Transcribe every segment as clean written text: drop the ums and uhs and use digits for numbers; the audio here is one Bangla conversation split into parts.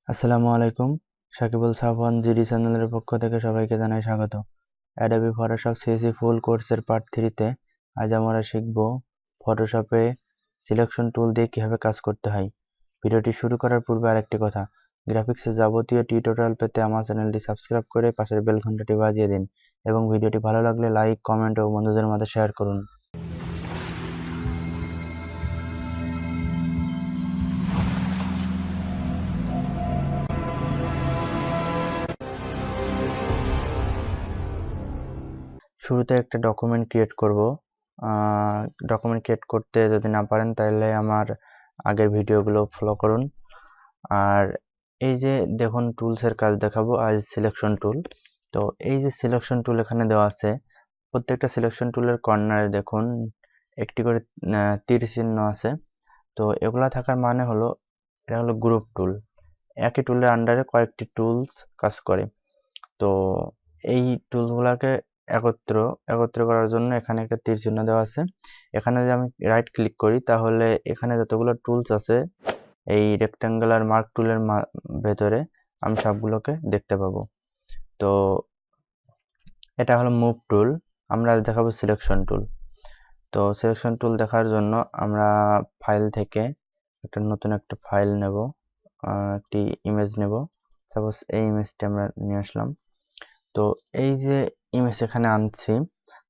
আসসালামু আলাইকুম। সাকিবুল সাফওয়ান জিডি চ্যানেলের পক্ষ থেকে সবাইকে জানাই স্বাগত। অ্যাডোবি ফটোশপ সিএসি ফুল কোর্সের পার্ট 3 তে আজ আমরা শিখব ফটোশপে সিলেকশন টুল দিয়ে কিভাবে কাজ করতে হয়। ভিডিওটি শুরু করার পূর্বে আরেকটি কথা, গ্রাফিক্সের যাবতীয় টিউটোরিয়াল পেতে আমার চ্যানেলটি সাবস্ক্রাইব করে পাশের বেল ঘন্টাটি বাজিয়ে দিন এবং ভিডিওটি ভালো লাগলে লাইক, কমেন্ট ও বন্ধুদের মাঝে শেয়ার করুন। শুরুতে একটা ডকুমেন্ট ক্রিয়েট করব। ডকুমেন্ট ক্রিয়েট করতে যদি না পারেন তাহলে আমার আগের ভিডিওগুলো ফলো করুন। আর এই যে দেখুন টুলসের কাজ দেখাবো, আজ সিলেকশন টুল। তো এই যে সিলেকশন টুল এখানে দেওয়া আছে, প্রত্যেকটা সিলেকশন টুলের কর্নারে দেখুন একটি করে তীর চিহ্ন আছে। তো এগুলা থাকার মানে হলো এটা হলো গ্রুপ টুল। একই টুলের আন্ডারে কয়েকটি টুলস কাজ করে। তো এই টুলগুলাকে একত্র করার জন্য এখানে একটা তীর চিহ্ন দেওয়া আছে। এখানে যদি আমি রাইট ক্লিক করি তাহলে এখানে যতগুলো টুলস আছে এই রেক্ট্যাঙ্গুলার মার্ক টুলের ভেতরে আমি সবগুলোকে দেখতে পাবো। তো এটা হলো মুভ টুল, আমরা দেখাবো সিলেকশন টুল। তো সিলেকশন টুল দেখার জন্য আমরা ফাইল থেকে নতুন একটা ফাইল নেব, একটি ইমেজ নেব। সাপোজ এই ইমেজটি আমরা নিয়ে আসলাম। তো এই যে ইমেজ এখানে আনছি,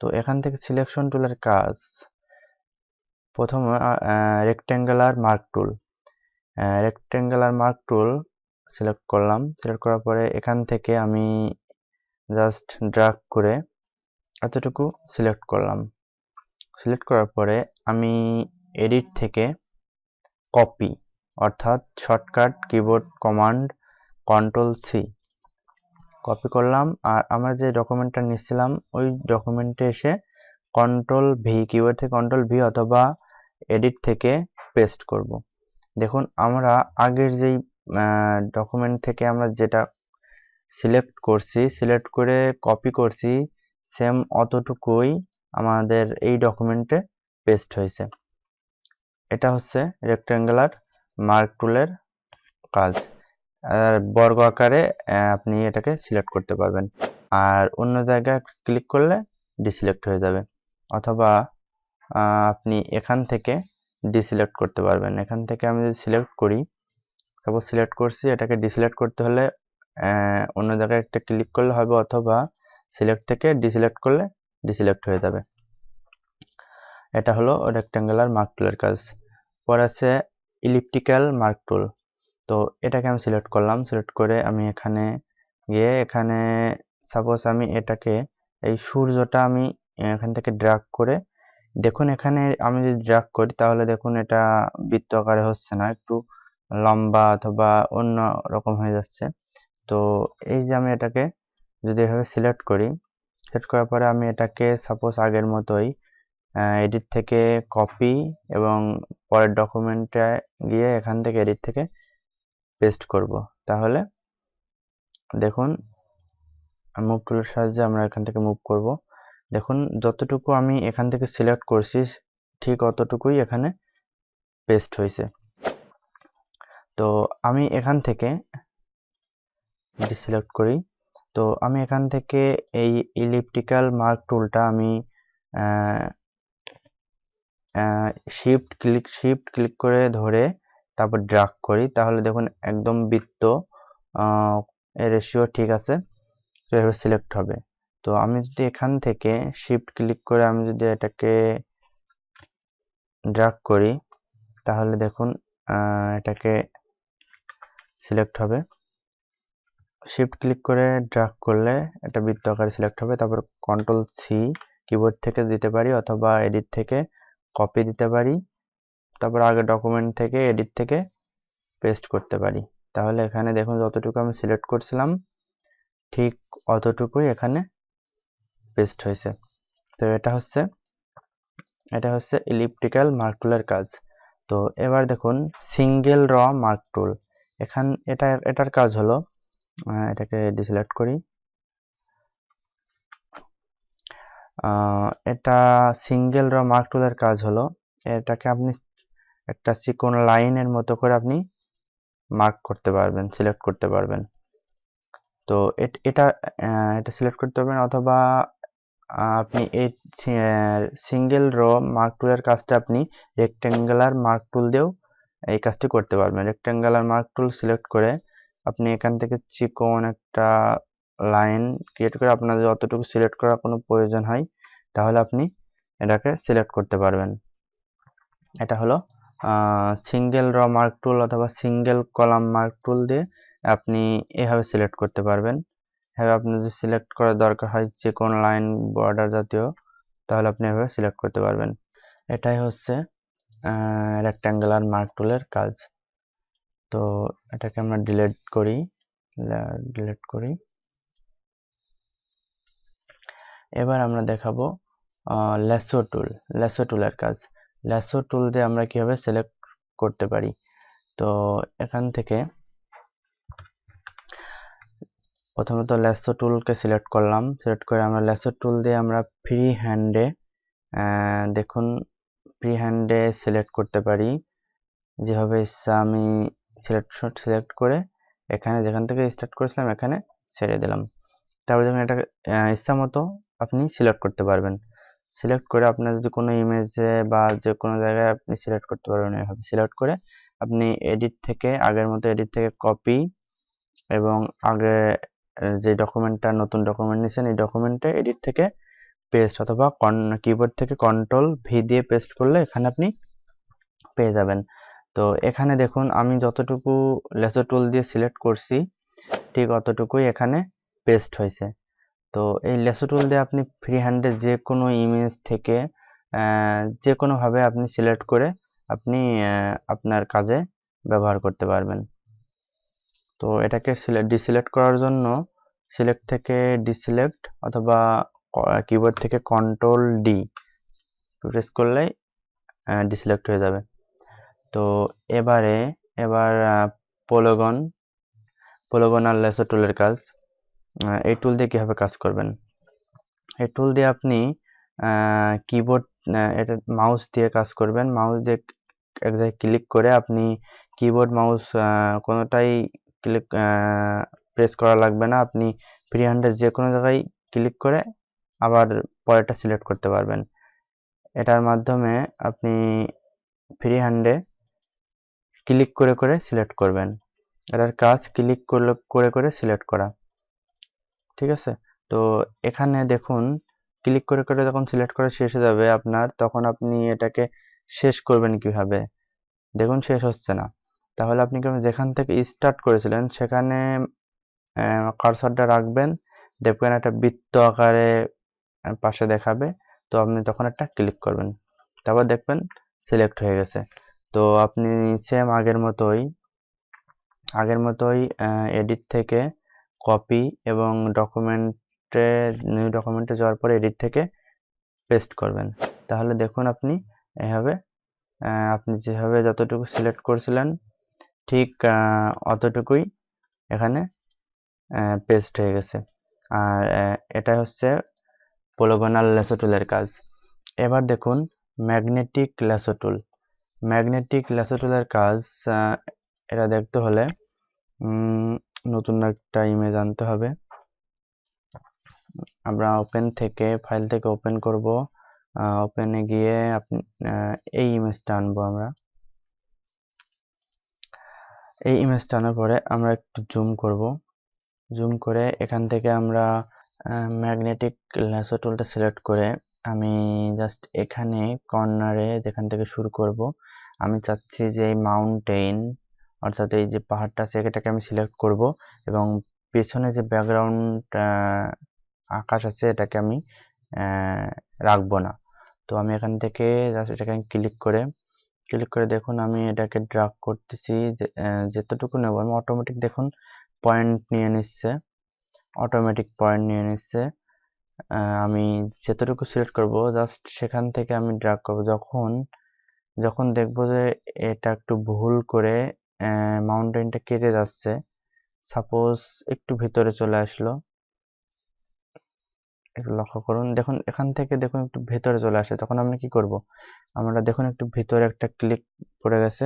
তো এখান থেকে সিলেকশন টুলের কাজ প্রথমে রেক্ট্যাঙ্গুলার মার্ক টুল সিলেক্ট করলাম। সিলেক্ট করার পরে এখান থেকে আমি জাস্ট ড্র্যাগ করে এতটুকু সিলেক্ট করলাম। সিলেক্ট করার পরে আমি এডিট থেকে কপি, অর্থাৎ শর্টকাট কিবোর্ড কমান্ড কন্ট্রোল-C কপি করলাম। আর আমরা যে ডকুমেন্টটা নিচ্ছিলাম ওই ডকুমেন্টে এসে কন্ট্রোল-V, কিবোর্ড থেকে কন্ট্রোল-V অথবা এডিট থেকে পেস্ট করব। দেখুন আমরা আগের যেই ডকুমেন্ট থেকে আমরা যেটা সিলেক্ট করে কপি করছি, সেম অতটুকুই আমাদের এই ডকুমেন্টে পেস্ট হয়েছে। এটা হচ্ছে রেক্ট্যাঙ্গুলার মার্ক টুলের কাজ। বর্গ আকারে আপনি এটাকে সিলেক্ট করতে পারবেন, আর অন্য জায়গায় ক্লিক করলে ডিসিলেক্ট হয়ে যাবে, অথবা আপনি এখান থেকে ডিসিলেক্ট করতে পারবেন। এখান থেকে আমি যদি সিলেক্ট করি, সাপোজ সিলেক্ট করছি, এটাকে ডিসিলেক্ট করতে হলে অন্য জায়গায় একটা ক্লিক করলে হবে, অথবা সিলেক্ট থেকে ডিসিলেক্ট করলে ডিসিলেক্ট হয়ে যাবে। এটা হলো রেক্ট্যাঙ্গুলার মার্ক টুলের কাজ। পরে আছে ইলিপ্টিক্যাল মার্ক টুল। তো এটাকে আমি সিলেক্ট করলাম। সিলেক্ট করে আমি এখানে গিয়ে এখানে সাপোজ আমি এটাকে এই সূর্যটা আমি এখান থেকে ড্র্যাগ করে, দেখুন এখানে আমি যদি ড্র্যাগ করি তাহলে দেখুন এটা বৃত্ত আকারে হচ্ছে না, একটু লম্বা অথবা অন্য রকম হয়ে যাচ্ছে। তো এই যে আমি এটাকে যদি এভাবে সিলেক্ট করি, সিলেক্ট করার পরে আমি এটাকে সাপোজ আগের মতোই এডিট থেকে কপি এবং পরের ডকুমেন্টে গিয়ে এখান থেকে এডিট থেকে পেস্ট করব। তাহলে দেখুন মুভ টুলের সাহায্যে আমরা এখান থেকে মুভ করব। দেখুন যতটুকু আমি এখান থেকে সিলেক্ট করছি ঠিক অতটুকুই এখানে পেস্ট হয়েছে। তো আমি এখান থেকে ডিসিলেক্ট করি। তো আমি এখান থেকে এই ইলিপ্টিক্যাল মার্ক টুলটা আমি শিফট ক্লিক করে ধরে তারপর ড্র্যাগ করি, তাহলে দেখুন একদম বৃত্ত এর রেশিও ঠিক আছে, তো এভাবে সিলেক্ট হবে। তো আমি যদি এখান থেকে শিফট ক্লিক করে আমি যদি এটাকে ড্র্যাগ করি তাহলে দেখুন এটাকে সিলেক্ট হবে। শিফট ক্লিক করে ড্র্যাগ করলে এটা বৃত্ত আকারে সিলেক্ট হবে। তারপর কন্ট্রোল-C কিবোর্ড থেকে দিতে পারি, অথবা এডিট থেকে কপি দিতে পারি, তারপর আগে ডকুমেন্ট থেকে এডিট থেকে পেস্ট করতে পারি। তাহলে এখানে দেখুন যতটুকু আমি সিলেক্ট করছিলাম ঠিক অতটুকুই এখানে পেস্ট হয়েছে। তো এটা হচ্ছে ইলিপ্টিক্যাল মার্ক টুলের কাজ। তো এবার দেখুন সিঙ্গেল র মার্ক টুল। এটার কাজ হলো, এটাকে ডিসিলেক্ট করি। এটা সিঙ্গেল র মার্ক টুলের কাজ হলো, এটাকে আপনি একটা চিকন লাইনের মতো করে আপনি মার্ক করতে পারবেন, সিলেক্ট করতে পারবেন। তো এটা সিলেক্ট করতে পারবেন, অথবা আপনি এই সিঙ্গেল রো মার্ক টুলের কাজটা আপনি রেক্টেঙ্গুলার মার্ক টুল দিয়েও এই কাজটি করতে পারবেন। রেক্টেঙ্গুলার মার্ক টুল সিলেক্ট করে আপনি এখান থেকে চিকন একটা লাইন ক্রিয়েট করে আপনার যতটুকু সিলেক্ট করার কোনো প্রয়োজন হয় তাহলে আপনি এটাকে সিলেক্ট করতে পারবেন। এটা হলো সিঙ্গেল র মার্ক টুল অথবা সিঙ্গেল কলাম মার্ক টুল দিয়ে আপনি এভাবে সিলেক্ট করতে পারবেন। এভাবে আপনি যদি সিলেক্ট করার দরকার হয় যে কোনো লাইন বর্ডার জাতীয়, তাহলে আপনি এভাবে সিলেক্ট করতে পারবেন। এটাই হচ্ছে রেক্ট্যাঙ্গুলার মার্ক টুলের কাজ। তো এটাকে আমরা ডিলিট করি। এবার আমরা দেখাবো ল্যাসো টুলের কাজ। ল্যাসো টুল দিয়ে আমরা কিভাবে সিলেক্ট করতে পারি। তো এখান থেকে প্রথমত ল্যাসো টুলকে সিলেক্ট করলাম, সিলেক্ট করে আমরা ল্যাসো টুল দিয়ে আমরা ফ্রি হ্যান্ডে দেখুন ফ্রি হ্যান্ডে সিলেক্ট করতে পারি যেভাবে ইচ্ছা। আমি সিলেক্ট করে এখানে যেখান থেকে স্টার্ট করেছিলাম এখানে ছেড়ে দিলাম। তারপরে দেখুন এটা ইচ্ছা মতো আপনি সিলেক্ট করতে পারবেন। সিলেক্ট করে আপনার যদি কোনো ইমেজে বা যে কোনো জায়গায় আপনি সিলেক্ট করতে পারবেন। এভাবে সিলেক্ট করে আপনি আগের মতো এডিট থেকে কপি এবং আগে যে ডকুমেন্টটা নতুন ডকুমেন্ট নিয়েছেন এই ডকুমেন্টে এডিট থেকে পেস্ট, অথবা কিবোর্ড থেকে কন্ট্রোল ভি দিয়ে পেস্ট করলে এখানে আপনি পেয়ে যাবেন। তো এখানে দেখুন আমি যতটুকু লেসো টুল দিয়ে সিলেক্ট করছি ঠিক অতটুকুই এখানে পেস্ট হয়েছে। তো এই লেসো টুল দিয়ে আপনি ফ্রি হ্যান্ডে যে কোনো ইমেজ থেকে যে কোনোভাবে আপনি সিলেক্ট করে আপনি আপনার কাজে ব্যবহার করতে পারবেন। তো এটাকে ডিসিলেক্ট করার জন্য সিলেক্ট থেকে ডিসিলেক্ট অথবা কিবোর্ড থেকে কন্ট্রোল ডি প্রেস করলেই ডিসিলেক্ট হয়ে যাবে। তো এবার পলিগন আর লেসো টুলের কাজ। এই টুল দিয়ে কিভাবে কাজ করবেন। এই টুল দিয়ে আপনি কিবোর্ড এটা মাউস দিয়ে কাজ করবেন। মাউস দিয়ে এক জায়গায় ক্লিক করে আপনি কিবোর্ড মাউস কোনোটাই প্রেস করা লাগবে না। আপনি ফ্রি হ্যান্ডে যে কোনো জায়গায় ক্লিক করে আবার পরেরটা সিলেক্ট করতে পারবেন। এটার মাধ্যমে আপনি ফ্রি হ্যান্ডে ক্লিক করে সিলেক্ট করবেন। এটার কাজ ক্লিক করে সিলেক্ট করা, ঠিক আছে। তো এখানে দেখুন ক্লিক করে যখন সিলেক্ট করা শেষ হয়ে যাবে আপনার, তখন আপনি এটাকে শেষ করবেন কিভাবে। দেখুন শেষ হচ্ছে না, তাহলে আপনি যেখান থেকে স্টার্ট করেছিলেন সেখানে কার্সরটা রাখবেন, দেখবেন একটা বৃত্ত আকারে পাশে দেখাবে। তো আপনি তখন একটা ক্লিক করবেন, তারপর দেখবেন সিলেক্ট হয়ে গেছে। তো আপনি সেম আগের মতোই এডিট থেকে কপি এবং নিউ ডকুমেন্টে যাওয়ার পরে এডিট থেকে পেস্ট করবেন। তাহলে দেখুন আপনি এভাবে আপনি যেভাবে যতটুকু সিলেক্ট করেছিলেন ঠিক অতটুকুই এখানে পেস্ট হয়ে গেছে। আর এটা হচ্ছে পলিগনাল লেসো টুলের কাজ। এবার দেখুন ম্যাগনেটিক লেসো টুলের কাজ। এটা দেখতে হলে নতুন একটা ইমেজ আনতে হবে। আমরা ফাইল থেকে ওপেন করব। ওপেনে গিয়ে এই ইমেজটা আনবো। আমরা এই ইমেজটা আনার পরে আমরা একটু জুম করব। জুম করে এখান থেকে আমরা ম্যাগনেটিক ল্যাসো টুলটা সিলেক্ট করে আমি জাস্ট এখানে কর্নারে যেখান থেকে শুরু করব আমি চাচ্ছি যে এই মাউন্টেন অর্থাৎ এই যে পাহাড়টা আছে এটাকে আমি সিলেক্ট করব এবং পেছনে যে ব্যাকগ্রাউন্ড আকাশ আছে এটাকে আমি রাখবো না। তো আমি এখান থেকে জাস্ট এটাকে ক্লিক করে দেখুন আমি এটাকে ড্র্যাগ করতেছি যেতটুকু নেব আমি অটোমেটিক দেখুন পয়েন্ট নিয়ে নিচ্ছে। আমি যেতটুকু সিলেক্ট করব জাস্ট সেখান থেকে আমি ড্র্যাগ করব। যখন দেখবো যে এটা একটু ভুল করে মাউন্টেনটা কেটে যাচ্ছে, সাপোজ একটু ভিতরে চলে আসলো, একটু লক্ষ্য করুন। দেখুন এখান থেকে দেখুন একটু ভেতরে চলে আসে, তখন আমরা কি করব, আমরা দেখুন একটু ভিতরে একটা ক্লিক পড়ে গেছে,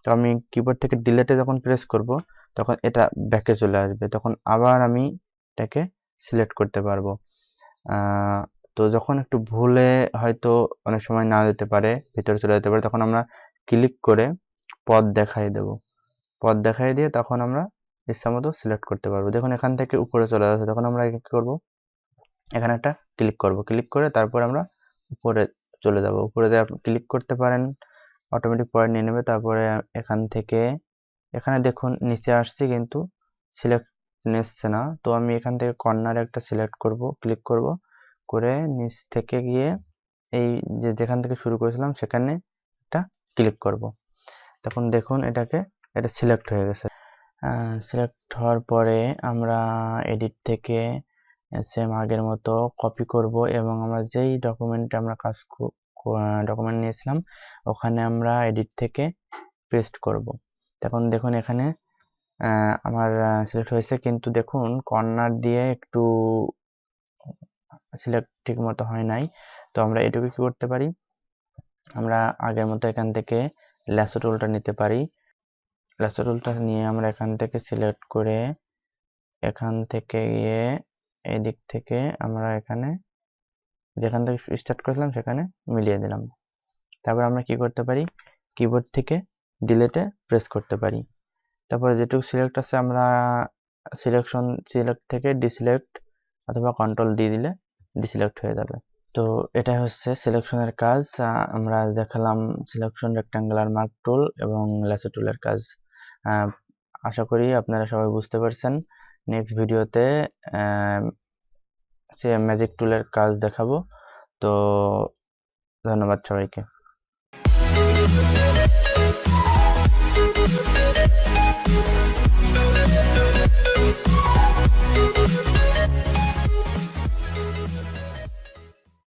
তো আমি কিবোর্ড থেকে ডিলেটে যখন প্রেস করব তখন এটা ব্যাকে চলে আসবে, তখন আবার আমি এটাকে সিলেক্ট করতে পারবো। তো যখন একটু ভুলে হয়তো অনেক সময় না যেতে পারে, ভিতরে চলে যেতে পারে, তখন আমরা ক্লিক করে পথ দেখাই দেব। পথ দেখাই দিয়ে তখন আমরা ইচ্ছা মতো সিলেক্ট করতে পারবো। দেখুন এখান থেকে উপরে চলে যাচ্ছে, তখন আমরা কি করব, এখানে একটা ক্লিক করব, ক্লিক করে তারপর আমরা উপরে চলে যাব। উপরে দিয়ে আপনি ক্লিক করতে পারেন, অটোমেটিক পয়েন্ট নিয়ে নেবে। তারপরে এখান থেকে এখানে দেখুন নিচে আসছে কিন্তু সিলেক্ট নিচ্ছে না, তো আমি এখান থেকে কর্নারে একটা সিলেক্ট করব, ক্লিক করব, করে নিচ থেকে গিয়ে এই যে যেখান থেকে শুরু করেছিলাম সেখানে একটা ক্লিক করব। তখন দেখুন এটা সিলেক্ট হয়ে গেছে। সিলেক্ট হওয়ার পরে আমরা এডিট থেকে সেম আগের মতো কপি করব এবং আমরা যেই ডকুমেন্টে আমরা ডকুমেন্ট নিয়েছিলাম ওখানে আমরা এডিট থেকে পেস্ট করব। তখন দেখুন এখানে আমার সিলেক্ট হয়েছে, কিন্তু দেখুন কর্নার দিয়ে একটু সিলেক্ট ঠিক মতো হয় নাই। তো আমরা এটুকু কি করতে পারি, আমরা আগের মতো এখান থেকে ল্যাসো টুলটা নিতে পারি। ল্যাসো টুলটা নিয়ে আমরা এখান থেকে সিলেক্ট করে এখান থেকে গিয়ে এদিক থেকে আমরা এখানে যেখান থেকে স্টার্ট করেছিলাম সেখানে মিলিয়ে দিলাম। তারপর আমরা কি করতে পারি, কিবোর্ড থেকে ডিলেটে প্রেস করতে পারি। তারপরে যেটুকু সিলেক্ট আছে আমরা সিলেক্ট থেকে ডিসিলেক্ট অথবা কন্ট্রোল ডি দিলে ডিসিলেক্ট হয়ে যাবে। তো এটা হচ্ছে সিলেকশনের কাজ। আমরা দেখালাম সিলেকশন, রেক্ট্যাঙ্গুলার মার্ক টুল এবং ল্যাসো টুলের কাজ। আশা করি আপনারা সবাই বুঝতে পারছেন। নেক্সট ভিডিওতে ম্যাজিক টুলের কাজ দেখাবো। তো ধন্যবাদ সবাইকে।